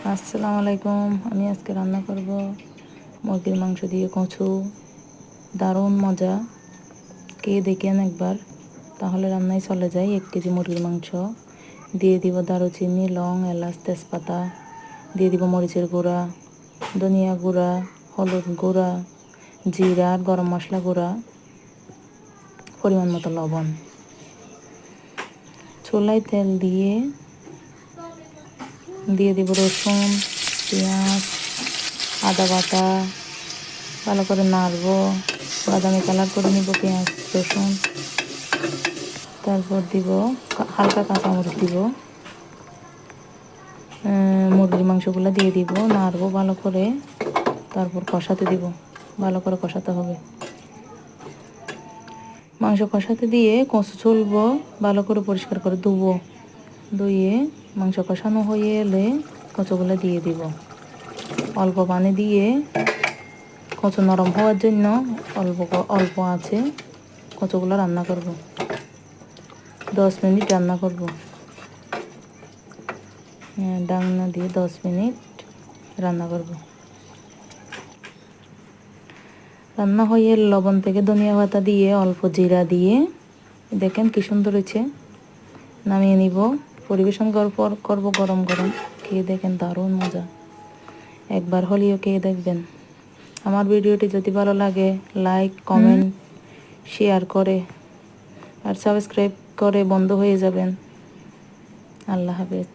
আসসালামু আলাইকুম। আমি আজকে রান্না করব মুরগির মাংস দিয়ে কচু। দারুণ মজা, কে দেখেন একবার, তাহলে রান্নায় চলে যায়। 1 কেজি মুরগির মাংস দিয়ে দিব দারুচিনি, লং, এলাচ, তেজপাতা, দিয়ে দিব মরিচের গুঁড়া, ধনিয়া গুঁড়া, হলুদ গুঁড়া, জিরা, গরম মশলা গুঁড়া, পরিমাণ মতো লবণ। চুলায় তেল দিয়ে দিব রসুন, পেঁয়াজ, আদা বাটা, ভালো করে নাড়ব, বাদামি কালার করে নিব পেঁয়াজ রসুন। তারপর দিব হালকা কাঁচামরিচ, দিব মুরগির মাংসগুলো দিয়ে দিব, নাড়ব ভালো করে। তারপর কষাতে দিব, ভালো করে কষাতে হবে। মাংস কষাতে দিয়ে কচু চুলব, ভালো করে পরিষ্কার করে ধুয়ে মাংস কষানো হয়ে এলে কচুগুলো দিয়ে দিব। অল্প পানি দিয়ে কচু নরম হওয়ার জন্য অল্প আছে কচুগুলো রান্না করব। 10 মিনিট রান্না করব, ডাকনা দিয়ে 10 মিনিট রান্না করব। রান্না হয়ে লবণ থেকে ধনিয়া পাতা দিয়ে অল্প জিরা দিয়ে দেখেন কি সুন্দর হয়েছে। নামিয়ে নিব, পরিবেশন করব গরম গরম। খেয়ে দেখেন, দারুণ মজা। একবার হলেও খেয়ে দেখবেন। আমার ভিডিওটি যদি ভালো লাগে লাইক, কমেন্ট, শেয়ার করে আর সাবস্ক্রাইব করে বন্ধ হয়ে যাবেন। আল্লাহ হাফেজ।